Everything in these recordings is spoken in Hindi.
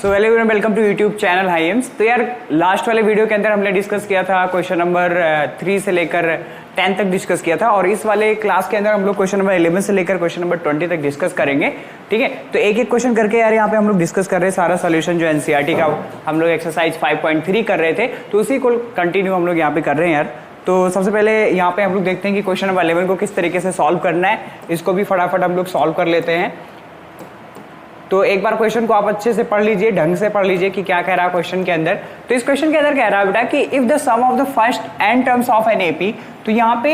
So hello everyone, welcome to YouTube channel high aims. तो यार लास्ट वाले वीडियो के अंदर हमने डिस्कस किया था क्वेश्चन नंबर 3 से लेकर 10 तक डिस्कस किया था, और इस वाले क्लास के अंदर हम लोग क्वेश्चन नंबर 11 से लेकर क्वेश्चन नंबर 20 तक डिस्कस करेंगे। ठीक है, तो एक एक क्वेश्चन करके यार यहाँ पे हम लोग डिस्कस कर रहे हैं सारा सोल्यूशन जो एनसीईआरटी का हम लोग एक्सरसाइज 5.3 कर रहे थे, तो उसी को कंटिन्यू हम लोग यहाँ पे कर रहे हैं यार। तो सबसे पहले यहाँ पे हम लोग देखते हैं कि क्वेश्चन नंबर 11 को किस तरीके से सॉल्व करना है, इसको भी फटाफट हम लोग सॉल्व कर लेते हैं। तो एक बार क्वेश्चन को आप अच्छे से पढ़ लीजिए, ढंग से पढ़ लीजिए कि क्या कह रहा है क्वेश्चन के अंदर। तो इस क्वेश्चन के अंदर कह रहा है बेटा कि if the sum of the first n terms of an AP, तो यहाँ पे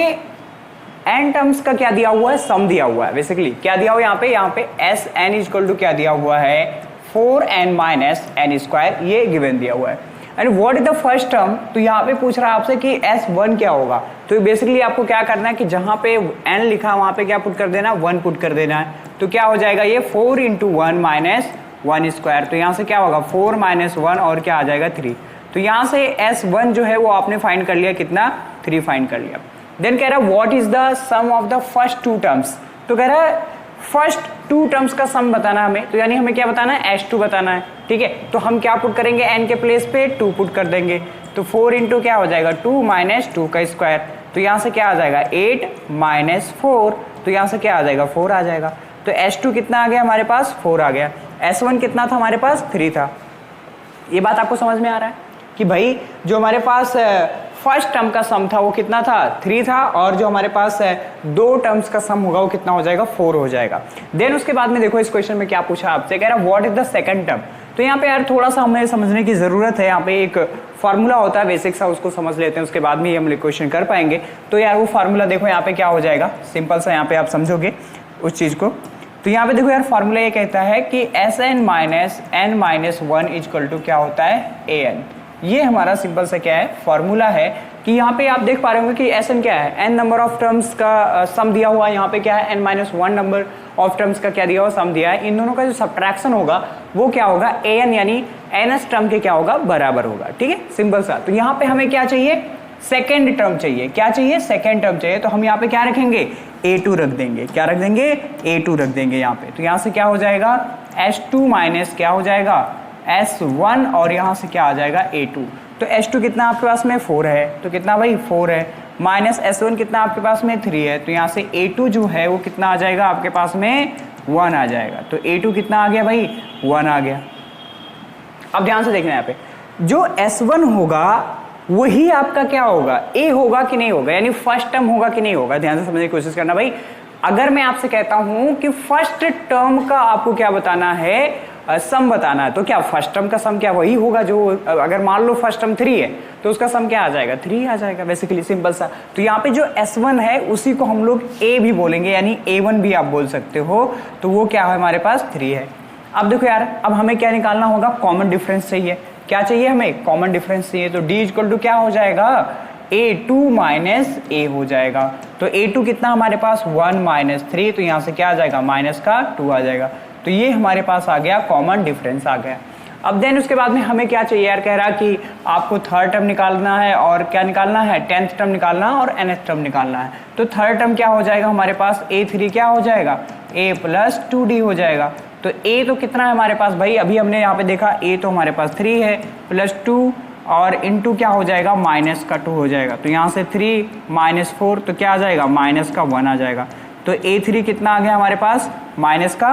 n टर्म्स का क्या दिया हुआ है, सम दिया हुआ है। बेसिकली क्या दिया हुआ है यहाँ पे एस एन इक्वल टू क्या दिया हुआ है 4n माइनस एन स्क्वायर, ये गिवन दिया हुआ है। And what is the first term, तो यहाँ पे पूछ रहा है आपसे कि S1 क्या होगा। तो बेसिकली आपको क्या करना है कि जहां पे n लिखा वहां पे क्या पुट कर देना, 1 पुट कर देना है। तो क्या हो जाएगा ये 4 इंटू 1 माइनस 1 स्क्वायर, तो यहाँ से क्या होगा 4 माइनस 1 और क्या आ जाएगा 3। तो यहाँ से S1 जो है वो आपने फाइंड कर लिया, कितना 3 फाइंड कर लिया। देन कह रहा है what is the sum of the first 2 terms, तो कह रहा है फर्स्ट 2 टर्म्स का सम बताना हमें, तो यानी हमें क्या बताना है S2 बताना है। ठीक है, तो हम क्या पुट करेंगे, n के प्लेस पे 2 पुट कर देंगे। तो 4 इंटू क्या हो जाएगा 2 माइनस 2 का स्क्वायर, तो यहाँ से क्या आ जाएगा 8 माइनस 4, तो यहाँ से क्या आ जाएगा 4 आ जाएगा। तो S2 कितना आ गया हमारे पास 4 आ गया। S1 कितना था हमारे पास 3 था। ये बात आपको समझ में आ रहा है कि भाई जो हमारे पास फर्स्ट टर्म का सम था वो कितना था 3 था, और जो हमारे पास 2 टर्म्स का सम होगा वो कितना हो जाएगा 4 हो जाएगा। देन उसके बाद में देखो इस क्वेश्चन में क्या पूछा आपसे, कह रहा what is the second term. तो यहाँ पे यार थोड़ा सा हमें समझने की जरूरत है। यहाँ पे एक फार्मूला होता है बेसिक सा, उसको समझ लेते हैं, उसके बाद में हम क्वेश्चन कर पाएंगे। तो यार वो फार्मूला देखो यहाँ पे क्या हो जाएगा, सिंपल सा यहाँ पे आप समझोगे उस चीज को। तो यहाँ पे देखो यार फार्मूला ये कहता है कि Sn minus n minus 1 equal to क्या होता है An। ये हमारा सिंपल सा क्या है फॉर्मूला है कि यहाँ पे आप देख पा रहे होंगे कि Sn क्या है, n नंबर ऑफ टर्म्स का सम दिया हुआ है, यहाँ पे क्या है n minus 1 number of terms का क्या दिया हुआ सम दिया है। इन दोनों का जो सब्ट्रैक्शन होगा वो क्या होगा An यानी nth टर्म के क्या होगा बराबर होगा। ठीक है, सिंपल सा। तो यहाँ पे हमें क्या चाहिए, सेकेंड टर्म चाहिए। क्या चाहिए, सेकेंड टर्म चाहिए। तो हम यहाँ पे क्या रखेंगे A2 रख देंगे, क्या रख देंगे A2 रख देंगे यहाँ पे। तो यहाँ से क्या हो जाएगा S2 माइनस क्या हो जाएगा S1, और यहाँ से क्या आ जाएगा A2। तो S2 कितना आपके पास में 4 है, तो कितना भाई 4 है, माइनस S1 कितना आपके पास में 3 है, तो यहाँ से A2 जो है वो कितना आ जाएगा आपके पास में 1 आ जाएगा। तो A2 कितना आ गया भाई 1 आ गया। अब ध्यान से देखना यहाँ पे जो S1 होगा वही आपका क्या होगा A होगा कि नहीं होगा, यानी फर्स्ट टर्म होगा कि नहीं होगा। ध्यान से समझने की कोशिश करना भाई। अगर मैं आपसे कहता हूं कि फर्स्ट टर्म का आपको क्या बताना है, सम बताना है, तो क्या फर्स्ट टर्म का सम क्या वही होगा जो, अगर मान लो फर्स्ट टर्म 3 है तो उसका सम क्या आ जाएगा 3 आ जाएगा। बेसिकली सिंपल सा। तो यहाँ पे जो S1 है उसी को हम लोग A भी बोलेंगे, यानी A1 भी आप बोल सकते हो। तो वो क्या है हमारे पास 3 है। अब देखो यार, अब हमें क्या निकालना होगा, कॉमन डिफरेंस चाहिए। क्या चाहिए हमें, कॉमन डिफरेंस चाहिए। तो D इक्वल टू क्या हो जाएगा A2 माइनस A हो जाएगा। तो A2 कितना हमारे पास 1 माइनस 3, तो यहाँ से क्या आ जाएगा माइनस का 2 आ जाएगा। तो ये हमारे पास आ गया, कॉमन डिफरेंस आ गया। अब देन उसके बाद में हमें क्या चाहिए यार, कह रहा कि आपको थर्ड टर्म निकालना है, और क्या निकालना है 10th टर्म निकालना है और nth टर्म निकालना है। तो थर्ड टर्म क्या हो जाएगा हमारे पास A3 क्या हो जाएगा A प्लस 2D हो जाएगा। तो A तो कितना है हमारे पास भाई, अभी हमने यहाँ पे देखा A तो हमारे पास 3 है, प्लस 2 और इंटू क्या हो जाएगा माइनस का 2 हो जाएगा। तो यहाँ से 3 माइनस 4, तो क्या आ जाएगा माइनस का 1 आ जाएगा। तो A3 कितना आ गया हमारे पास माइनस का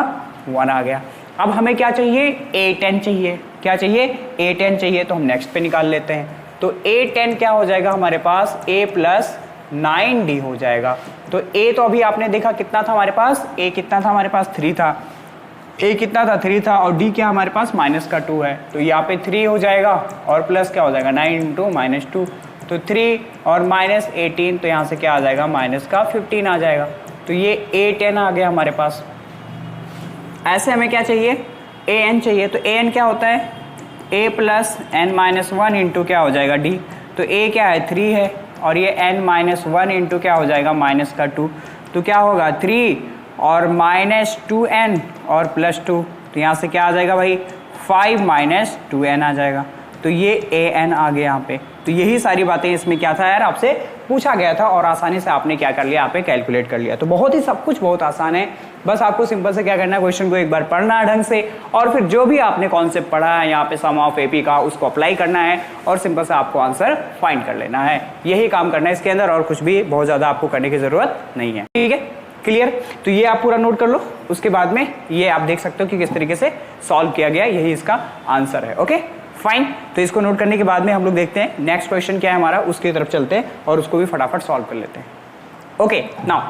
1 आ गया। अब हमें क्या चाहिए A10 चाहिए। क्या चाहिए A10 चाहिए, तो हम नेक्स्ट पे निकाल लेते हैं। तो A10 क्या हो जाएगा हमारे पास A प्लस 9D हो जाएगा। तो A तो अभी आपने देखा कितना था हमारे पास, A कितना था हमारे पास 3 था, A कितना था 3 था, और D क्या हमारे पास माइनस का 2 है। तो यहाँ पे 3 हो जाएगा और प्लस क्या हो जाएगा 9 इंटू माइनस 2, तो 3 और माइनस 18, तो यहाँ से क्या आ जाएगा माइनस का 15 आ जाएगा। तो ये A10 आ गया हमारे पास। ऐसे हमें क्या चाहिए An चाहिए। तो An क्या होता है A plus n minus 1 into क्या हो जाएगा D। तो A क्या है 3 है, और ये n माइनस 1 इंटू क्या हो जाएगा माइनस का 2, तो क्या होगा 3 और माइनस 2n और प्लस 2, तो यहाँ से क्या आ जाएगा भाई 5 माइनस 2n आ जाएगा। तो ये An आ गया यहाँ पे। तो यही सारी बातें इसमें क्या था यार, आपसे पूछा गया था और आसानी से आपने क्या कर लिया, यहाँ पे कैलकुलेट कर लिया। तो बहुत ही सब कुछ बहुत आसान है, बस आपको सिंपल से क्या करना है, क्वेश्चन को एक बार पढ़ना है ढंग से और फिर जो भी आपने कॉन्सेप्ट पढ़ा है यहाँ पे सम ऑफ एपी का, उसको अप्लाई करना है और सिंपल से आपको आंसर फाइंड कर लेना है। यही काम करना है इसके अंदर, और कुछ भी बहुत ज्यादा आपको करने की जरूरत नहीं है। ठीक है, क्लियर? तो ये आप पूरा नोट कर लो, उसके बाद में ये आप देख सकते हो कि किस तरीके से सॉल्व किया गया, यही इसका आंसर है। ओके फाइन, तो इसको नोट करने के बाद में हम लोग देखते हैं नेक्स्ट क्वेश्चन क्या है हमारा, उसकी तरफ चलते हैं और उसको भी फटाफट सॉल्व कर लेते हैं। ओके नाउ,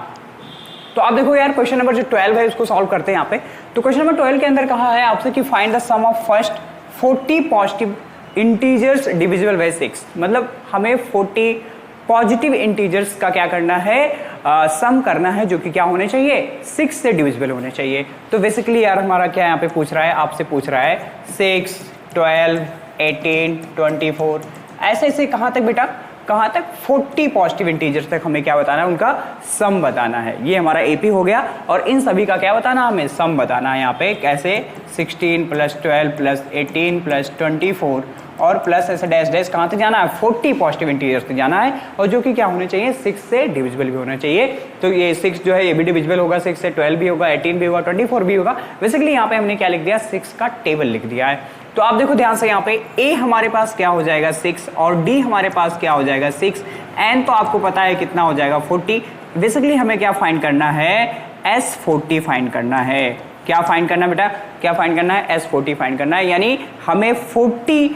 तो आप देखो यार क्वेश्चन नंबर जो 12 है उसको सॉल्व करते हैं यहाँ पे। तो क्वेश्चन नंबर 12 के अंदर कहा है आपसे कि find the sum of first 40 positive integers divisible by 6। मतलब हमें 40 पॉजिटिव इंटीजर्स का क्या करना है, सम करना है, जो कि क्या होने चाहिए, 6 से डिविजिबल होने चाहिए। तो बेसिकली यार हमारा क्या यहाँ पे पूछ रहा है, आपसे पूछ रहा है 6, 12, 18, 24, ऐसे ऐसे कहाँ तक बेटा, कहाँ तक, 40 पॉजिटिव इंटीजर्स तक हमें क्या बताना है, उनका सम बताना है। ये हमारा एपी हो गया और इन सभी का क्या बताना, हमें सम बताना है। यहाँ पे कैसे, 16 + 12 + 18 + 24 और प्लस ऐसे डैश डैश कहाँ तक जाना है, 40 पॉजिटिव इंटीजर्स तक जाना है, और जो कि क्या होने चाहिए, 6 से डिविजिबल भी होना चाहिए। तो ये 6 जो है ये भी डिविजिबल होगा, 6 से 12 भी होगा, 18 भी होगा, 24 भी होगा। बेसिकली यहाँ पे हमने क्या लिख दिया, 6 का टेबल लिख दिया है। तो आप देखो ध्यान से, यहाँ पे ए हमारे पास क्या हो जाएगा 6 और डी हमारे पास क्या हो जाएगा 6, एन तो आपको पता है कितना हो जाएगा 40। बेसिकली हमें क्या फाइंड करना है, S40 फाइंड करना है। क्या फाइंड करना है बेटा, क्या फाइंड करना है, S40 फाइंड करना है। यानी हमें 40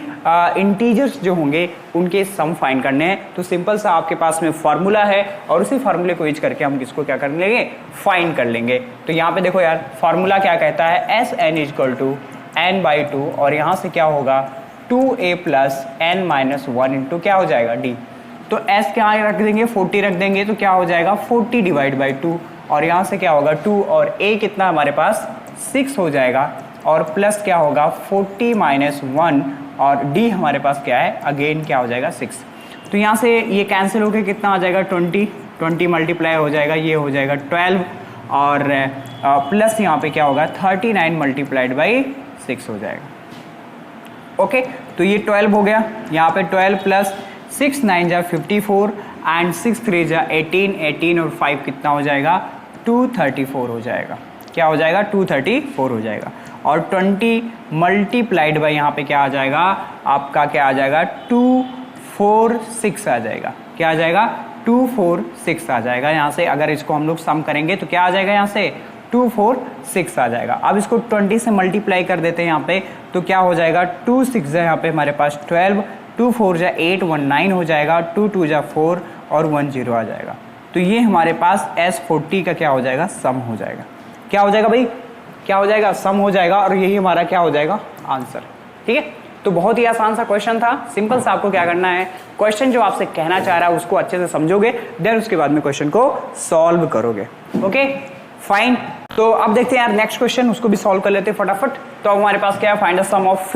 इंटीजर्स जो होंगे उनके सम फाइंड करने हैं। तो सिंपल सा आपके पास में फॉर्मूला है और उसी फॉर्मूले को यूज करके हम किसको क्या कर लेंगे, फाइंड कर लेंगे। तो यहाँ पे देखो यार फॉर्मूला क्या कहता है, Sn = n/2 और यहाँ से क्या होगा 2a + n-1 इंटू क्या हो जाएगा d। तो s क्या रख देंगे, 40 रख देंगे, तो क्या हो जाएगा 40 / 2 और यहाँ से क्या होगा 2 और a कितना हमारे पास 6 हो जाएगा और प्लस क्या होगा 40 - 1 और d हमारे पास क्या है, अगेन क्या हो जाएगा 6। तो यहाँ से ये कैंसिल होकर कितना आ जाएगा 20 मल्टीप्लाई हो जाएगा, ये हो जाएगा 12 और प्लस यहाँ पे क्या होगा 39 × 6 हो जाएगा। ओके, तो ये 12 हो गया, यहाँ पे 12 + 6 9 = 54 एंड 6 3 = 18 और 5 कितना हो जाएगा 234 हो जाएगा। क्या हो जाएगा 234 हो जाएगा और 20 मल्टीप्लाइड बाई यहाँ पे क्या आ जाएगा आपका, क्या आ जाएगा 246 आ जाएगा। क्या आ जाएगा 246 आ जाएगा। यहाँ से अगर इसको हम लोग सम करेंगे तो क्या आ जाएगा, यहाँ से 246 आ जाएगा। अब इसको 20 से मल्टीप्लाई कर देते हैं यहाँ पे, तो क्या हो जाएगा 2 6 यहाँ पे हमारे पास 12, 2 4 = 8 1 9 हो जाएगा, 2 2 = 4 और 1 0 आ जाएगा। तो ये हमारे पास S40 का क्या हो जाएगा, सम हो जाएगा। क्या हो जाएगा भाई, क्या हो जाएगा, सम हो जाएगा और यही हमारा क्या हो जाएगा, आंसर। ठीक है, तो बहुत ही आसान सा क्वेश्चन था, सिंपल सा। आपको क्या करना है, क्वेश्चन जो आपसे कहना चाह रहा है उसको अच्छे से समझोगे, देन उसके बाद में क्वेश्चन को सॉल्व करोगे। ओके फाइन, तो अब देखते हैं यार नेक्स्ट क्वेश्चन, उसको भी सॉल्व कर लेते हैं फटाफट। तो अब हमारे पास क्या है, find the sum of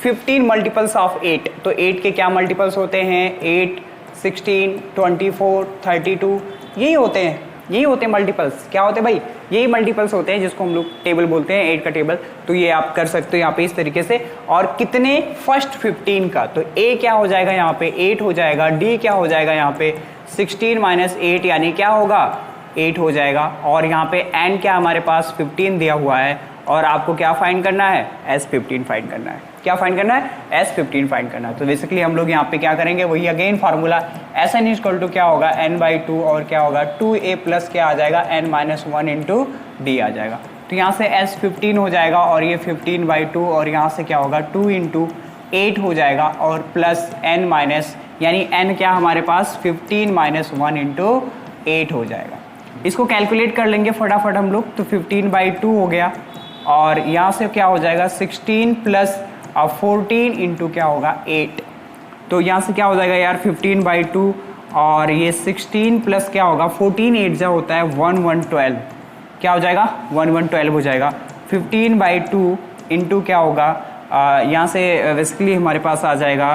15 multiples of 8। तो 8 के क्या मल्टीपल्स होते हैं, 8 16 24 32, यही होते हैं, यही होते हैं मल्टीपल्स। क्या होते हैं भाई, यही मल्टीपल्स होते हैं जिसको हम लोग टेबल बोलते हैं, 8 का टेबल। तो ये आप कर सकते हो यहाँ पे इस तरीके से। और कितने, फर्स्ट 15 का, तो ए क्या हो जाएगा यहाँ पे 8 हो जाएगा, डी क्या हो जाएगा यहाँ पे 16 - 8 यानी क्या होगा 8 हो जाएगा। और यहाँ पे एन क्या हमारे पास 15 दिया हुआ है और आपको क्या फाइंड करना है, S15 फाइंड करना है। क्या फाइंड करना है, S15 फाइंड करना है। तो बेसिकली हम लोग यहाँ पे क्या करेंगे, वही अगेन फार्मूला Sn = क्या होगा n/2 और क्या होगा 2a + क्या आ जाएगा n-1 इंटू d आ जाएगा। तो यहाँ से S15 हो जाएगा और ये 15/2 और यहाँ से क्या होगा 2 × 8 हो जाएगा और प्लस n- यानी n क्या हमारे पास 15 - 1 इंटू 8 हो जाएगा। इसको कैलकुलेट कर लेंगे फटाफट हम लोग। तो 15/2 हो गया और यहाँ से क्या हो जाएगा 16 + 14 इंटू क्या होगा 8। तो यहाँ से क्या हो जाएगा यार 15/2 और ये 16 प्लस क्या होगा 14 8 जा होता है 1112। क्या हो जाएगा 1112 हो जाएगा। 15/2 इंटू क्या होगा यहाँ से बेसिकली हमारे पास आ जाएगा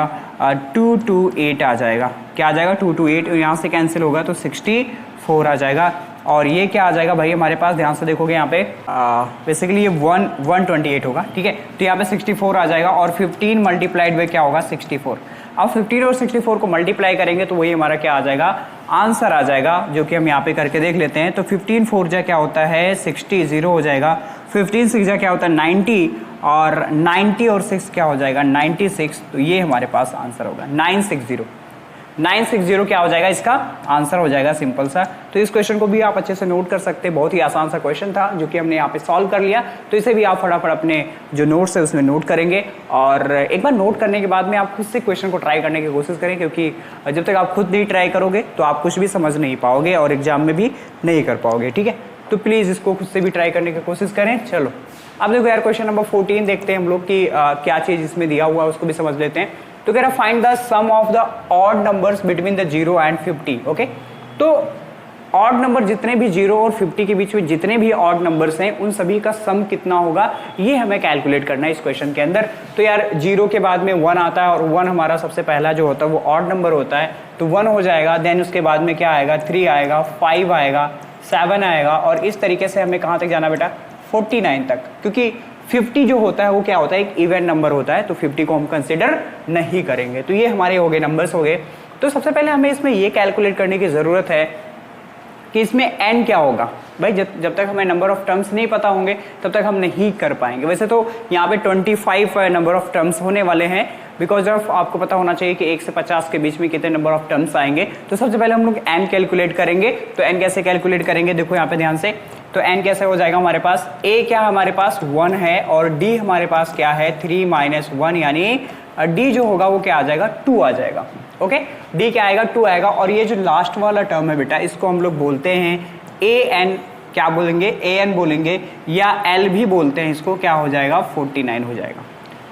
228 आ जाएगा। क्या आ जाएगा 228, यहाँ से कैंसिल होगा तो 64 आ जाएगा। और ये क्या आ जाएगा भाई हमारे पास, ध्यान से देखोगे यहाँ पे बेसिकली ये 128 होगा। ठीक है, तो यहाँ पे 64 आ जाएगा और 15 मल्टीप्लाइड बाई क्या होगा 64। अब 15 और 64 को मल्टीप्लाई करेंगे तो वही हमारा क्या आ जाएगा, आंसर आ जाएगा, जो कि हम यहाँ पे करके देख लेते हैं। तो 15 4 जा क्या होता है 60, 0 हो जाएगा। 15 6 जा क्या होता है 90, और 90 और 6 क्या हो जाएगा 96। तो ये हमारे पास आंसर होगा 960 क्या हो जाएगा, इसका आंसर हो जाएगा, सिंपल सा। तो इस क्वेश्चन को भी आप अच्छे से नोट कर सकते हैं, बहुत ही आसान सा क्वेश्चन था जो कि हमने यहाँ पे सॉल्व कर लिया। तो इसे भी आप फटाफट अपने जो नोट्स है उसमें नोट करेंगे, और एक बार नोट करने के बाद में आप खुद से क्वेश्चन को ट्राई करने की कोशिश करें, क्योंकि जब तक आप खुद नहीं ट्राई करोगे तो आप कुछ भी समझ नहीं पाओगे और एग्जाम में भी नहीं कर पाओगे, ठीक है। तो प्लीज़ इसको खुद से भी ट्राई करने की कोशिश करें। चलो अब देखो यार, क्वेश्चन नंबर 14 देखते हैं हम लोग कि क्या चीज़ इसमें दिया हुआ है उसको भी समझ लेते हैं। तो कह रहा find the sum of the odd numbers between the 0 and 50। Okay, तो ऑड नंबर जितने भी 0 और 50 के बीच में जितने भी ऑड नंबर्स हैं उन सभी का सम कितना होगा, ये हमें कैलकुलेट करना है इस क्वेश्चन के अंदर। तो यार 0 के बाद में 1 आता है, और 1 हमारा सबसे पहला जो होता है वो ऑड नंबर होता है, तो 1 हो जाएगा। देन उसके बाद में क्या आएगा 3 आएगा, 5 आएगा, 7 आएगा, और इस तरीके से हमें कहाँ तक जाना बेटा 49 तक, क्योंकि 50 जो होता है वो क्या होता है एक इवन नंबर होता है, तो 50 को हम कंसिडर नहीं करेंगे। तो ये हमारे हो गए नंबर्स हो गए। तो सबसे पहले हमें इसमें ये कैलकुलेट करने की ज़रूरत है कि इसमें n क्या होगा। भाई जब तक हमें नंबर ऑफ टर्म्स नहीं पता होंगे तब तक हम नहीं कर पाएंगे। वैसे तो यहाँ पे 25 नंबर ऑफ टर्म्स होने वाले हैं, बिकॉज ऑफ आपको पता होना चाहिए कि 1 से 50 के बीच में कितने नंबर ऑफ टर्म्स आएंगे। तो सबसे पहले हम लोग n कैलकुलेट करेंगे। तो n कैसे कैलकुलेट करेंगे, देखो यहाँ पे ध्यान से। तो n कैसे हो जाएगा हमारे पास, a क्या हमारे पास 1 है, और d हमारे पास क्या है 3 - 1, यानी d जो होगा वो क्या आ जाएगा 2 आ जाएगा। ओके, d क्या आएगा 2 आएगा। और ये जो लास्ट वाला टर्म है बेटा, इसको हम लोग बोलते हैं an, क्या बोलेंगे an बोलेंगे, या l भी बोलते हैं इसको, क्या हो जाएगा 49 हो जाएगा।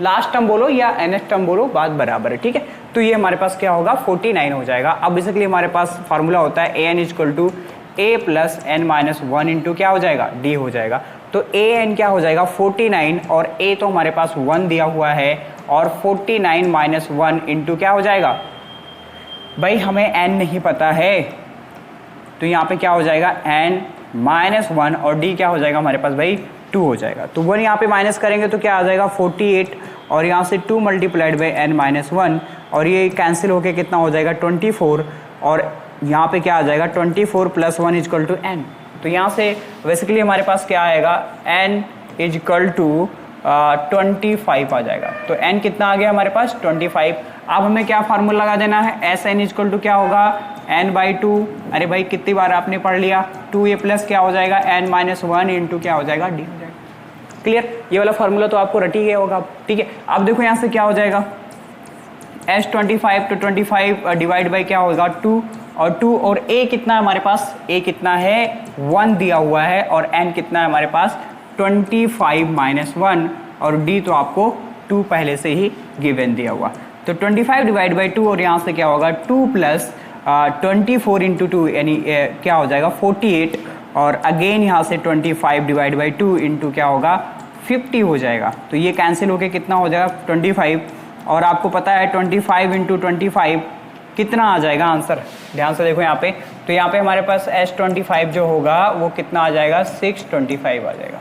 लास्ट टर्म बोलो या nth टर्म बोलो, बात बराबर है, ठीक है। तो ये हमारे पास क्या होगा 49 हो जाएगा। अब बेसिकली हमारे पास फार्मूला होता है an = a + n - 1 इंटू क्या हो जाएगा d हो जाएगा। तो an क्या हो जाएगा 49, और a तो हमारे पास 1 दिया हुआ है, और 49 - 1 इंटू क्या हो जाएगा, भाई हमें n नहीं पता है, तो यहाँ पे क्या हो जाएगा n - 1, और d क्या हो जाएगा हमारे पास भाई 2 हो जाएगा। तो 1 यहाँ पे माइनस करेंगे तो क्या आ जाएगा 48, और यहाँ से 2 × n - 1, और ये कैंसिल होके कितना हो जाएगा 24, और यहाँ पे क्या आ जाएगा 24 + 1 = n। तो यहाँ से बेसिकली हमारे पास क्या आएगा n = 25 आ जाएगा। तो n कितना आ गया हमारे पास 25। अब हमें क्या फार्मूला लगा देना है, Sn = क्या होगा n/2। अरे भाई कितनी बार आपने पढ़ लिया, 2a प्लस क्या हो जाएगा n - 1 इंटू क्या हो जाएगा d हो जाएगा। क्लियर, ये वाला फार्मूला तो आपको रट ही गया होगा, ठीक है। अब देखो यहाँ से क्या हो जाएगा S25 तो 25 डिवाइड बाई क्या होगा 2, और 2 और a कितना है हमारे पास, a कितना है 1 दिया हुआ है, और n कितना है हमारे पास 25 - 1, और d तो आपको 2 पहले से ही गिवन दिया हुआ। तो 25 डिवाइड बाई 2, और यहाँ से क्या होगा 2 + 24 × 2, यानी क्या हो जाएगा 48, और अगेन यहाँ से 25 डिवाइड बाई 2 इंटू क्या होगा 50 हो जाएगा। तो ये कैंसिल होके कितना हो जाएगा 25, और आपको पता है 25 × 25 कितना आ जाएगा आंसर, ध्यान से देखो यहाँ पे। तो यहाँ पे हमारे पास S25 जो होगा वो कितना आ जाएगा 625 आ जाएगा।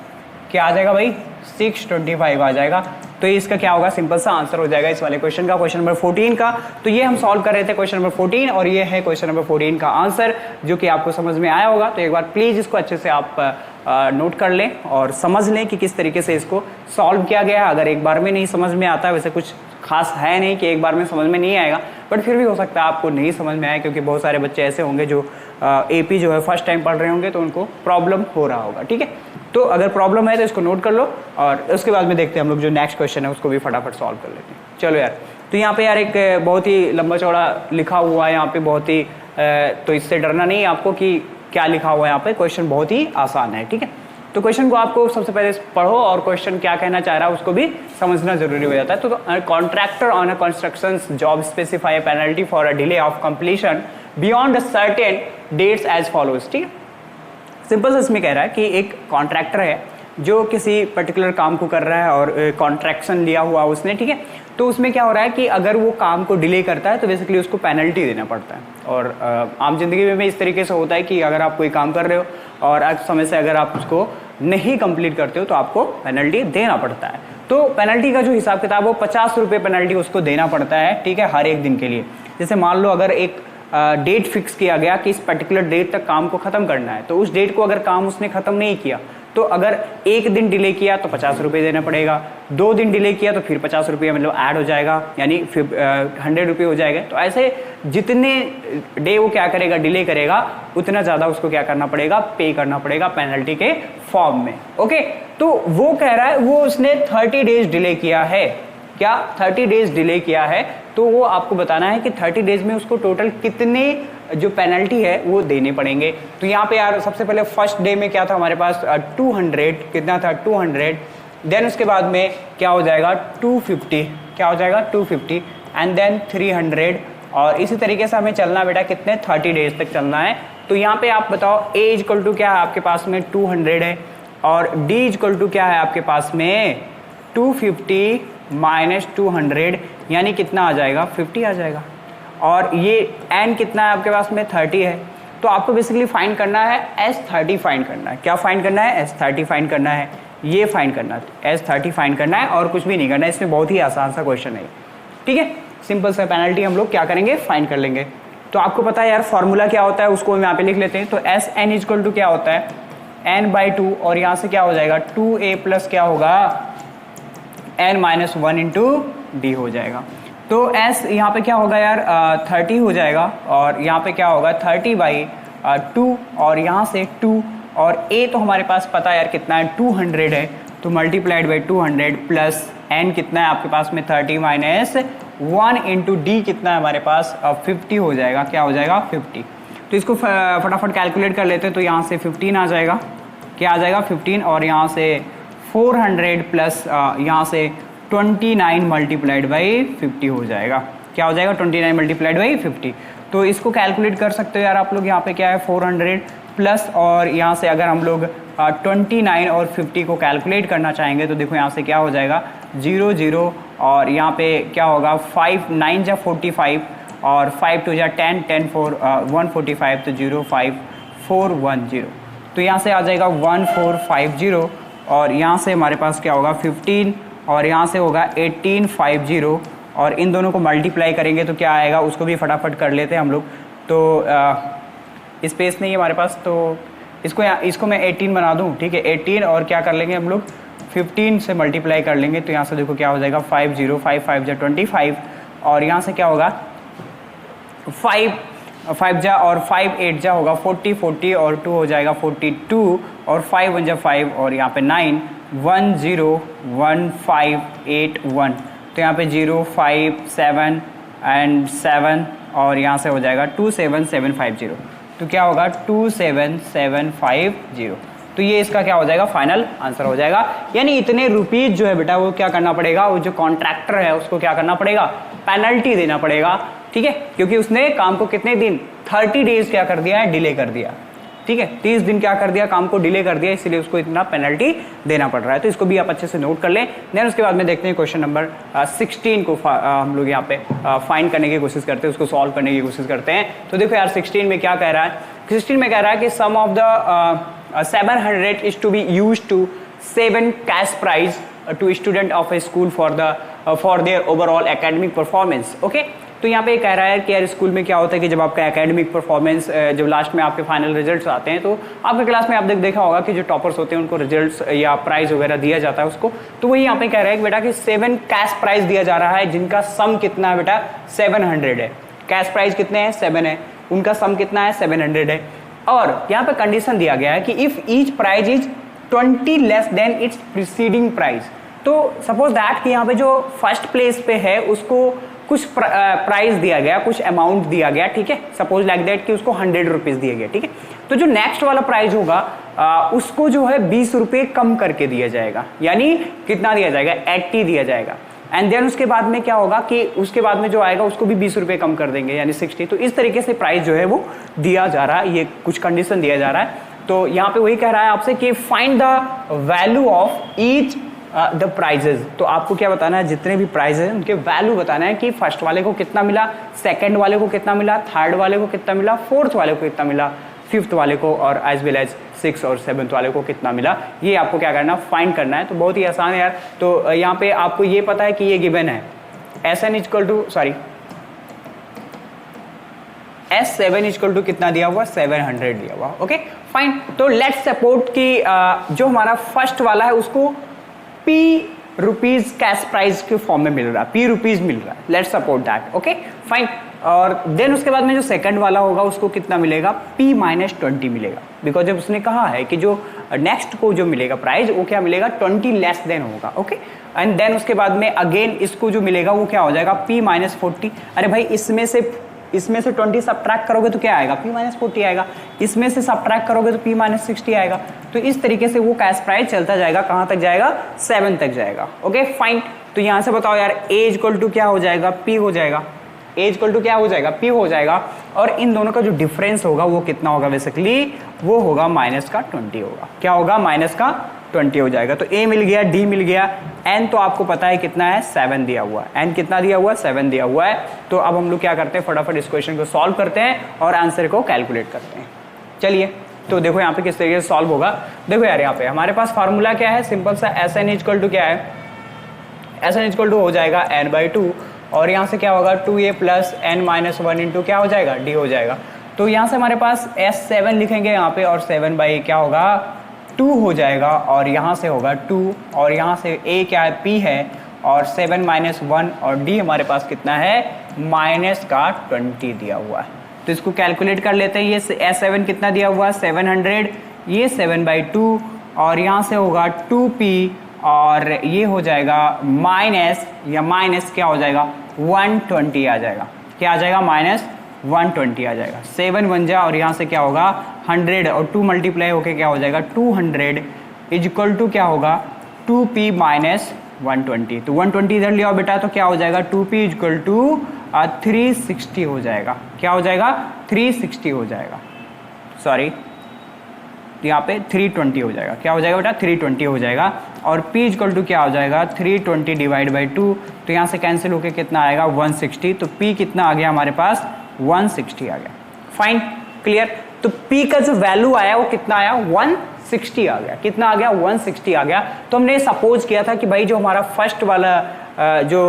क्या आ जाएगा भाई 625 आ जाएगा। तो इसका क्या होगा सिंपल सा आंसर हो जाएगा इस वाले क्वेश्चन का, क्वेश्चन नंबर 14 का। तो ये हम सॉल्व कर रहे थे क्वेश्चन नंबर 14, और ये है क्वेश्चन नंबर 14 का आंसर, जो कि आपको समझ में आया होगा। तो एक बार प्लीज इसको अच्छे से आप नोट कर लें और समझ लें कि किस तरीके से इसको सॉल्व किया गया है। अगर एक बार में नहीं समझ में आता, वैसे कुछ खास है नहीं कि एक बार में समझ में नहीं आएगा, बट फिर भी हो सकता है आपको नहीं समझ में आए, क्योंकि बहुत सारे बच्चे ऐसे होंगे जो AP जो है फर्स्ट टाइम पढ़ रहे होंगे, तो उनको प्रॉब्लम हो रहा होगा, ठीक है। तो अगर प्रॉब्लम है तो इसको नोट कर लो, और उसके बाद में देखते हैं हम लोग जो नेक्स्ट क्वेश्चन है उसको भी फटाफट सॉल्व कर लेते हैं। चलो यार, तो यहाँ पे यार एक बहुत ही लंबा चौड़ा लिखा हुआ है यहाँ पे, बहुत ही तो इससे डरना नहीं आपको कि क्या लिखा हुआ है यहाँ पे, क्वेश्चन बहुत ही आसान है, ठीक है। तो क्वेश्चन को आपको सबसे पहले पढ़ो, और क्वेश्चन क्या कहना चाह रहा है उसको भी समझना जरूरी हो जाता है। तो contractor on a construction job specify a penalty for a delay of completion beyond a certain dates as follows, ठीक है। सिंपल से इसमें कह रहा है कि एक कॉन्ट्रैक्टर है जो किसी पर्टिकुलर काम को कर रहा है, और कॉन्ट्रैक्शन लिया हुआ उसने, ठीक है। तो उसमें क्या हो रहा है कि अगर वो काम को डिले करता है तो बेसिकली उसको पेनल्टी देना पड़ता है। और आम जिंदगी में इस तरीके से होता है कि अगर आप कोई काम कर रहे हो और आज समय से अगर आप उसको नहीं कंप्लीट करते हो तो आपको पेनल्टी देना पड़ता है। तो पेनल्टी का जो हिसाब किताब वो 50 रुपये पेनल्टी उसको देना पड़ता है, ठीक है, हर एक दिन के लिए। जैसे मान लो अगर एक डेट फिक्स किया गया कि इस पर्टिकुलर डेट तक काम को खत्म करना है, तो उस डेट को अगर काम उसने खत्म नहीं किया तो अगर एक दिन डिले किया तो 50 रुपये देना पड़ेगा, 2 दिन डिले किया तो फिर 50 रुपये मतलब ऐड हो जाएगा, यानी 100 रुपये हो जाएगा। तो ऐसे जितने डे वो क्या करेगा, डिले करेगा, उतना ज़्यादा उसको क्या करना पड़ेगा, पे करना पड़ेगा पेनल्टी के फॉर्म में। ओके, तो वो कह रहा है वो उसने 30 डेज डिले किया है, क्या 30 डेज डिले किया है, तो वो आपको बताना है कि 30 डेज में उसको टोटल कितने जो पेनल्टी है वो देने पड़ेंगे। तो यहाँ पे यार सबसे पहले फर्स्ट डे में क्या था हमारे पास 200, कितना था 200, देन उसके बाद में क्या हो जाएगा 250, क्या हो जाएगा 250 एंड देन 300, और इसी तरीके से हमें चलना बेटा कितने 30 डेज तक चलना है। तो यहाँ पे आप बताओ a इक्वल टू क्या है आपके पास में 200 है, और d इक्वल टू क्या है आपके पास में 250 माइनस 200, यानी कितना आ जाएगा 50 आ जाएगा, और ये n कितना है आपके पास में 30 है। तो आपको बेसिकली फाइंड करना है S30 फाइंड करना है, क्या फाइंड करना है S30 फाइंड करना है, ये फाइंड करना है S30 फाइंड करना है, और कुछ भी नहीं करना है। इसमें बहुत ही आसान सा क्वेश्चन है, ठीक है, सिंपल सा पेनल्टी हम लोग क्या करेंगे फाइंड कर लेंगे। तो आपको पता है यार फॉर्मूला क्या होता है, उसको हम यहाँ पे लिख लेते हैं। तो Sn इक्वल टू क्या होता है n/2, और यहाँ से क्या हो जाएगा 2a प्लस क्या होगा n-1 इंटू डी हो जाएगा। तो S यहाँ पे क्या होगा यार 30 हो जाएगा, और यहाँ पे क्या होगा 30/2, और यहाँ से 2, और A तो हमारे पास पता है यार कितना है 200 है, तो मल्टीप्लाइड बाई 200 प्लस n कितना है आपके पास में 30 माइनस 1 इंटू डी कितना है हमारे पास 50 हो जाएगा, क्या हो जाएगा 50। तो इसको फटाफट कैलकुलेट कर लेते हैं। तो यहाँ से 15 आ जाएगा, क्या आ जाएगा 15, और यहाँ से 400 प्लस यहाँ से 29 मल्टीप्लाइड बाई 50 हो जाएगा, क्या हो जाएगा 29 मल्टीप्लाइड बाई 50। तो इसको कैलकुलेट कर सकते हो यार आप लोग। यहाँ पे क्या है 400 प्लस, और यहाँ से अगर हम लोग 29 और 50 को कैलकुलेट करना चाहेंगे तो देखो यहाँ से क्या हो जाएगा 0 0, और यहाँ पे क्या होगा 5 9 जा 45, और 5 2 जा 10 10 4 145, तो 0 5 4 1 0, तो यहाँ से आ जाएगा 1450, और यहाँ से हमारे पास क्या होगा 15, और यहाँ से होगा 1850, और इन दोनों को मल्टीप्लाई करेंगे तो क्या आएगा उसको भी फटाफट कर लेते हैं हम लोग। तो स्पेस नहीं है हमारे पास, तो इसको मैं 18 बना दूँ, ठीक है 18, और क्या कर लेंगे हम लोग 15 से मल्टीप्लाई कर लेंगे। तो यहाँ से देखो क्या हो जाएगा 50 5 5 जा 25, और यहाँ से क्या होगा 5 जा और 5 8 जा होगा 40 40, और 2 हो जाएगा 42, और 5 1 जा 5, और यहाँ पे 9 1 0 1 5 8 1, तो यहाँ पे 0 5 7 एंड 7, और यहाँ से हो जाएगा 27750, तो क्या होगा 27750। तो ये इसका क्या हो जाएगा फाइनल आंसर हो जाएगा। यानी इतने रुपीज जो है बेटा वो क्या करना पड़ेगा, वो जो कॉन्ट्रैक्टर है उसको क्या करना पड़ेगा, पेनल्टी देना पड़ेगा, ठीक है, क्योंकि उसने काम को कितने दिन 30 डेज क्या कर दिया है, डिले कर दिया, ठीक है 30 दिन क्या कर दिया, काम को डिले कर दिया, इसलिए उसको इतना पेनल्टी देना पड़ रहा है। तो इसको भी आप अच्छे से नोट कर लें। देन उसके बाद में देखते हैं क्वेश्चन नंबर 16 को हम लोग यहाँ पे फाइंड करने की कोशिश करते हैं, उसको सॉल्व करने की कोशिश करते हैं। तो देखो यार 16 में क्या कह रहा है, 16 में कह रहा है कि सम of the 700 is to be used to 7 cash prize to student of a school for their overall academic performance। Okay, तो यहाँ पे कह रहा है कि यार स्कूल में क्या होता है कि जब आपका एकेडमिक परफॉर्मेंस जब लास्ट में आपके फाइनल रिजल्ट्स आते हैं, तो आपके क्लास में आप देखा होगा कि जो टॉपर्स होते हैं उनको रिजल्ट्स या प्राइज वगैरह दिया जाता है उसको। तो वही यहाँ पे कह रहा है कि बेटा कि 7 कैश प्राइज दिया जा रहा है जिनका सम कितना है बेटा 700 है। कैश प्राइज कितने हैं 7 है, उनका सम कितना है 700 है, और यहाँ पे कंडीशन दिया गया है कि if each prize is 20 less than its preceding prize. तो सपोज दैट कि यहाँ पे जो फर्स्ट प्लेस पे है उसको कुछ प्राइस दिया गया, कुछ अमाउंट दिया गया, ठीक है, सपोज लाइक दैट कि उसको 100 रुपीज दिए गए, ठीक है। तो जो नेक्स्ट वाला प्राइस होगा उसको जो है 20 रुपये कम करके दिया जाएगा, यानी कितना दिया जाएगा 80 दिया जाएगा। एंड देन उसके बाद में क्या होगा कि उसके बाद में जो आएगा उसको भी 20 रुपये कम कर देंगे, यानी 60। तो इस तरीके से प्राइस जो है वो दिया जा रहा है, ये कुछ कंडीशन दिया जा रहा है। तो यहाँ पे वही कह रहा है आपसे कि find the value of each the prizes. तो आपको क्या बताना है, जितने भी प्राइज हैं उनके वैल्यू बताना है कि फर्स्ट वाले को कितना मिला, सेकंड वाले को कितना मिला, थर्ड वाले को कितना मिला, फोर्थ वाले को कितना मिला, 5th वाले को और एज वेल एज 6th और 7th वाले को कितना मिला, ये आपको क्या करना, फाइंड करना है। तो बहुत ही आसान है यार। तो यहाँ पे आपको ये पता है कि ये गिवन है Sn equal to S7 equal to कितना दिया हुआ, 700 दिया हुआ। Okay fine. तो लेट्स सपोर्ट कि जो हमारा फर्स्ट वाला है उसको P रुपीज कैश प्राइस के फॉर्म में मिल रहा है, P रुपीज मिल रहा है, let's support that. Okay fine. और देन उसके बाद में जो सेकंड वाला होगा उसको कितना मिलेगा, P-20 मिलेगा, बिकॉज जब उसने कहा है कि जो नेक्स्ट को जो मिलेगा प्राइस वो क्या मिलेगा, 20 लेस देन होगा। ओके एंड देन उसके बाद में अगेन इसको जो मिलेगा वो क्या हो जाएगा, P-40। अरे भाई इसमें से 20 सब्ट्रैक्ट करोगे तो क्या आएगा, P-40 आएगा, इसमें से सब्ट्रैक्ट करोगे तो P-60 आएगा। तो इस तरीके से वो कैश प्राइस चलता जाएगा, कहां तक जाएगा, 7 तक जाएगा। Okay fine. तो यहां से बताओ यार A इक्वल टू क्या हो जाएगा, P हो जाएगा, A इक्वल टू क्या हो जाएगा, P हो जाएगा। और इन दोनों का जो डिफरेंस होगा वो कितना होगा, बेसिकली वो होगा -20 होगा। क्या होगा, -20 हो जाएगा। तो A मिल गया, D मिल गया, N तो आपको पता है कितना है, 7 दिया हुआ है। N कितना दिया हुआ है, 7 दिया हुआ है। तो अब हम लोग क्या करते हैं, फटाफट इस क्वेश्चन को सॉल्व करते हैं और आंसर को कैलकुलेट करते हैं। चलिए तो देखो यहाँ पे किस तरीके से सॉल्व होगा। देखो यार यहाँ पे हमारे पास फार्मूला क्या है, सिंपल सा Sn इक्वल टू क्या है, Sn इक्वल टू हो जाएगा n/2 और यहाँ से क्या होगा 2a प्लस n-1 इंटू क्या हो जाएगा, d हो जाएगा। तो यहाँ से हमारे पास S7 लिखेंगे यहाँ पे और 7/, क्या होगा 2 हो जाएगा और यहाँ से होगा 2 और यहाँ से a क्या है, P है और 7-1 और d हमारे पास कितना है, -20 दिया हुआ है। तो इसको कैलकुलेट कर लेते हैं। ये S7 कितना दिया हुआ है, 700, ये 7/2 और यहाँ से होगा 2p और ये हो जाएगा माइनस क्या हो जाएगा, 120 आ जाएगा। क्या आ जाएगा, -120 आ जाएगा। 7 बन जाए और यहाँ से क्या होगा 100 और 2 मल्टीप्लाई होके क्या हो जाएगा 200 इक्वल टू क्या होगा 2p माइनस 120। तो 120 इधर लिया बेटा तो क्या हो जाएगा 2p इक्वल टू 360 हो जाएगा। क्या हो जाएगा 360 हो जाएगा, सॉरी यहाँ पे 320 हो जाएगा। क्या हो जाएगा बेटा 320 हो जाएगा और p इक्वल टू क्या हो जाएगा 320 डिवाइड बाई 2। तो यहाँ से कैंसिल होके कितना आएगा 160। तो p कितना आ गया हमारे पास 160 आ गया। Fine clear. तो p का जो वैल्यू आया वो कितना आया 160 आ गया। कितना आ गया 160 आ गया। तो हमने सपोज किया था कि भाई जो हमारा फर्स्ट वाला जो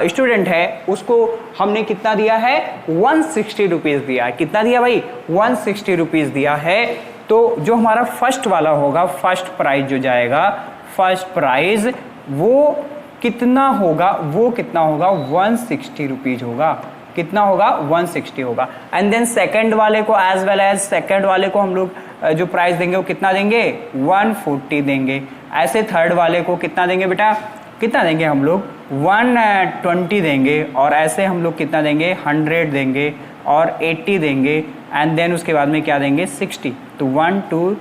स्टूडेंट है उसको हमने कितना दिया है 160 रुपीज दिया है। कितना दिया भाई 160 रुपीज दिया है। तो जो हमारा फर्स्ट वाला होगा, फर्स्ट प्राइज जो जाएगा, फर्स्ट प्राइज वो कितना होगा, वो कितना होगा 160 रुपीज होगा। कितना होगा 160 होगा। एंड देन सेकंड वाले को एज वेल एज सेकंड वाले को हम लोग जो प्राइस देंगे वो कितना देंगे 140 देंगे। ऐसे थर्ड वाले को कितना देंगे बेटा, कितना देंगे हम लोग 120 देंगे और ऐसे हम लोग कितना देंगे 100 देंगे और 80 देंगे एंड देन उसके बाद में क्या देंगे 60। तो 1 2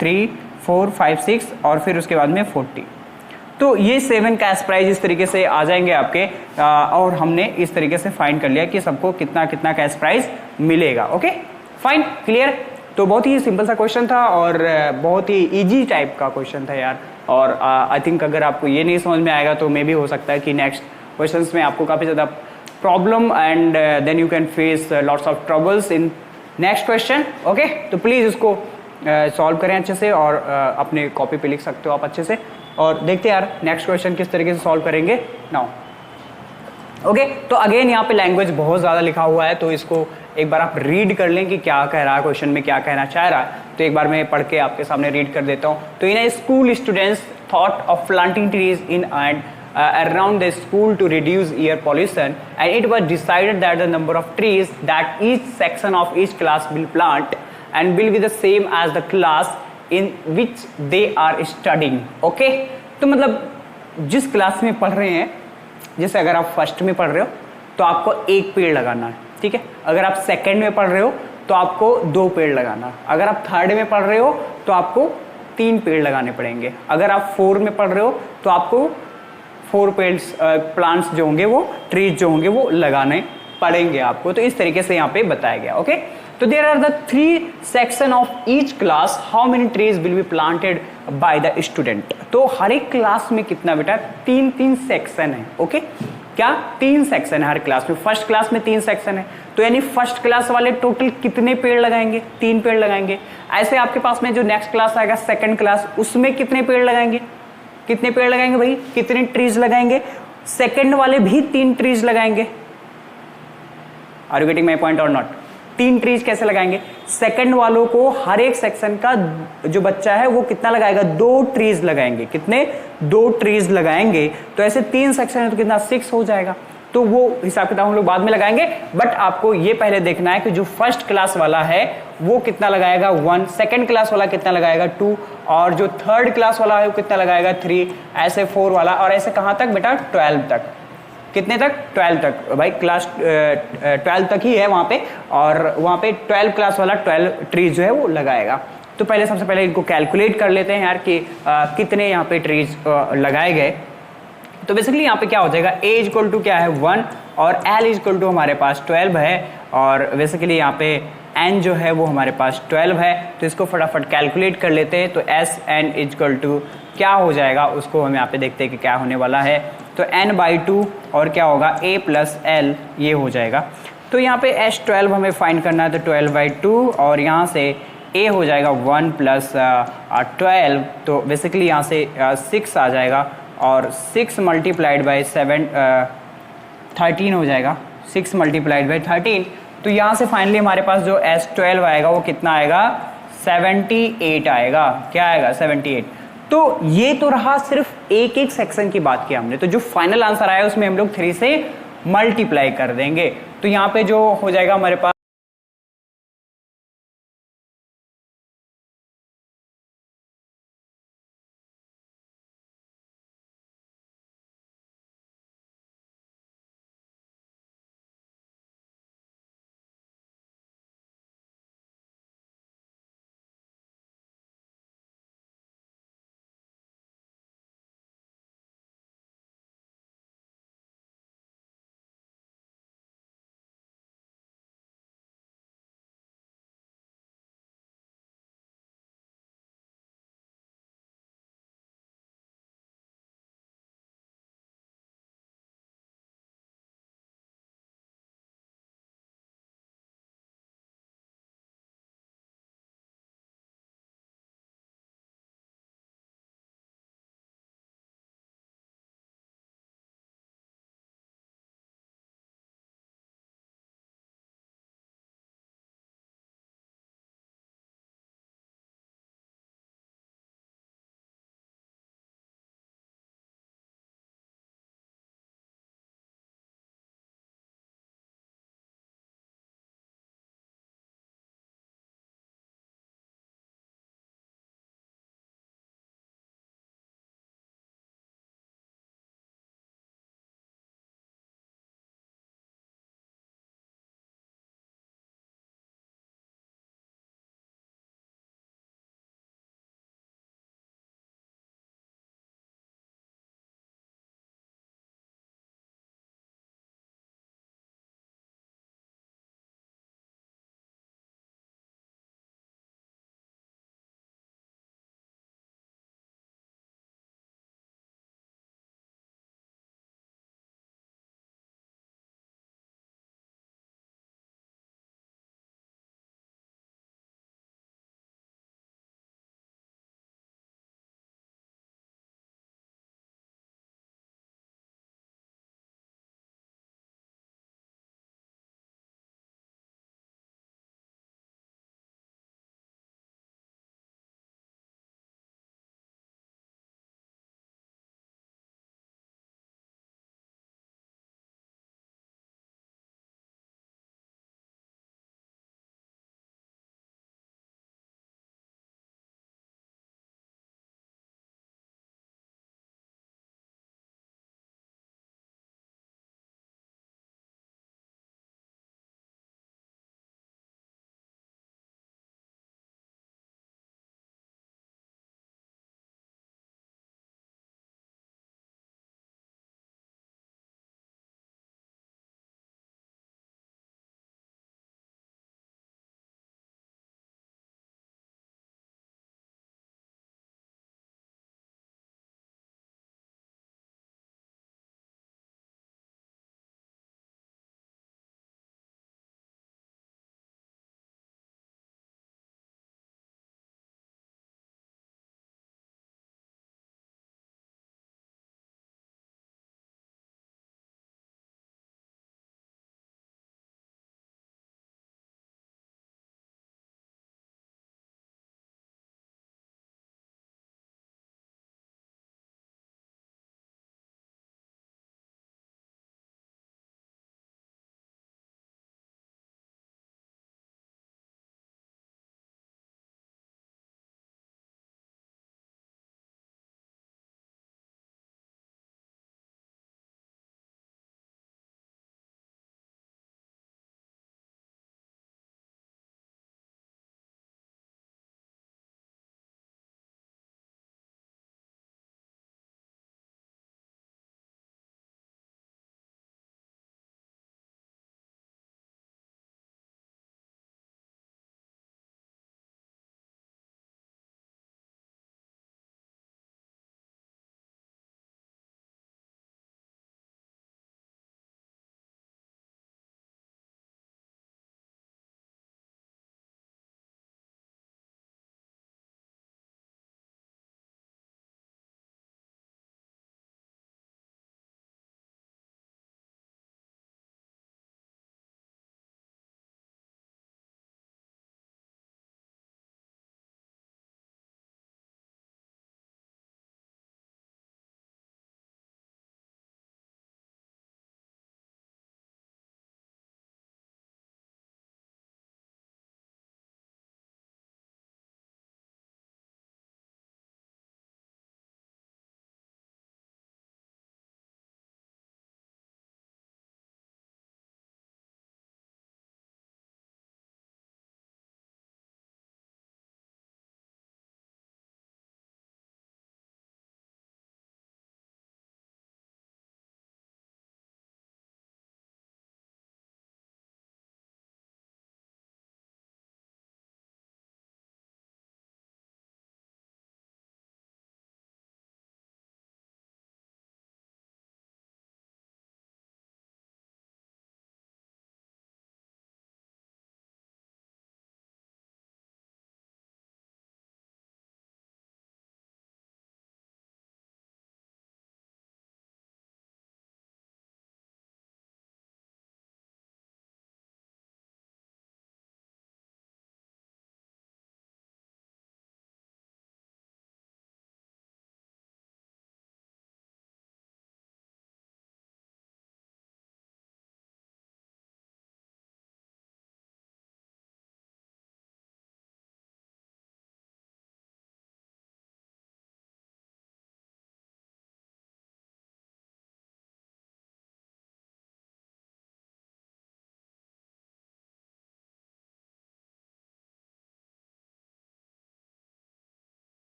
3 4 5 6 और फिर उसके बाद में 40। तो ये 7 कैश प्राइज इस तरीके से आ जाएंगे आपके और हमने इस तरीके से फाइंड कर लिया कि सबको कितना कितना कैश प्राइज मिलेगा। Okay fine clear. तो बहुत ही सिंपल सा क्वेश्चन था और बहुत ही इजी टाइप का क्वेश्चन था यार। और आई थिंक अगर आपको ये नहीं समझ में आएगा तो मे भी हो सकता है कि नेक्स्ट क्वेश्चंस में आपको काफ़ी ज़्यादा problem and then you can face lots of troubles in next question. Okay तो प्लीज़ इसको सॉल्व करें अच्छे से और अपने कॉपी पे लिख सकते हो आप अच्छे से। और देखते हैं यार नेक्स्ट क्वेश्चन किस तरीके से सॉल्व करेंगे नाउ। ओके तो अगेन यहाँ पे लैंग्वेज बहुत ज़्यादा लिखा हुआ है तो इसको एक बार आप रीड कर लें कि क्या कह रहा है क्वेश्चन में, क्या कहना चाह रहा है। तो एक बार मैं पढ़ के आपके सामने रीड कर देता हूँ। तो in school students thought of planting trees in and around the school to reduce air pollution, and it was decided that the number of trees that each section of each class will plant and will be the same as the class in which they are studying. Okay? तो मतलब जिस क्लास में पढ़ रहे हैं, जैसे अगर आप फर्स्ट में पढ़ रहे हो तो आपको 1 पेड़ लगाना है, ठीक है। अगर आप सेकंड में पढ़ रहे हो तो आपको 2 पेड़ लगाना है। अगर आप थर्ड में पढ़ रहे हो तो आपको 3 पेड़ लगाने पड़ेंगे। अगर आप 4 में पढ़ रहे हो तो आपको 4 पेड्स प्लांट्स जो होंगे वो ट्रीज जो होंगे वो लगाने पड़ेंगे आपको। तो इस तरीके से यहाँ पे बताया गया। ओके तो there are the 3 section of each class, how many trees will be planted by the student. तो हर एक क्लास में कितना बेटा 3-3 सेक्शन है। ओके क्या 3 सेक्शन है हर क्लास में, फर्स्ट क्लास में 3 सेक्शन है, तो यानी फर्स्ट क्लास वाले टोटल कितने पेड़ लगाएंगे, 3 पेड़ लगाएंगे। ऐसे आपके पास में जो नेक्स्ट क्लास आएगा सेकंड क्लास, उसमें कितने पेड़ लगाएंगे, कितने पेड़ लगाएंगे भाई, कितने ट्रीज लगाएंगे, सेकंड वाले भी 3 ट्रीज लगाएंगे। Are you getting my point और नॉट? 3 ट्रीज कैसे लगाएंगे, सेकंड वालों को हर एक सेक्शन का जो बच्चा है वो कितना लगाएगा, 2 ट्रीज लगाएंगे, कितने, 2 ट्रीज लगाएंगे। तो ऐसे 3 सेक्शन है तो कितना, 6 हो जाएगा। तो वो हिसाब किताब हम लोग बाद में लगाएंगे, बट आपको ये पहले देखना है कि जो फर्स्ट क्लास वाला है वो कितना लगाएगा, 1, सेकंड क्लास वाला कितना लगाएगा, 2, और जो थर्ड क्लास वाला है वो कितना लगाएगा, 3, ऐसे 4 वाला, और ऐसे कहां तक बेटा, 12 तक। कितने तक, 12 तक भाई, क्लास 12 तक ही है वहां पे, और वहां पे 12 क्लास वाला 12 ट्रीज जो है वो लगाएगा। तो पहले सबसे पहले इनको कैलकुलेट कर लेते हैं यार कि कितने यहाँ पे ट्रीज लगाए गए। तो बेसिकली यहाँ पे क्या हो जाएगा, a इक्वल टू क्या है 1 और l इक्वल टू हमारे पास 12 है, और बेसिकली यहाँ पे n जो है वो हमारे पास 12 है। तो इसको फटाफट कैलकुलेट कर लेते हैं। तो एस एन इक्वल टू क्या हो जाएगा, उसको हम यहाँ पे देखते हैं कि क्या होने वाला है। तो n/2 और क्या होगा, a प्लस l, ये हो जाएगा। तो यहाँ पे h12 हमें फाइंड करना है, तो 12/2, और यहाँ से a हो जाएगा 1 प्लस 12, तो बेसिकली यहाँ से 6 आ जाएगा, और 6 मल्टीप्लाइड बाई 7 13 हो जाएगा, 6 मल्टीप्लाइड बाई 13। तो यहाँ से फाइनली हमारे पास जो S12 आएगा वो कितना आएगा, 78 आएगा। क्या आएगा, 78। तो ये तो रहा सिर्फ एक एक सेक्शन की बात की हमने। तो जो फाइनल आंसर आया उसमें हम लोग 3 से मल्टीप्लाई कर देंगे। तो यहाँ पे जो हो जाएगा हमारे पास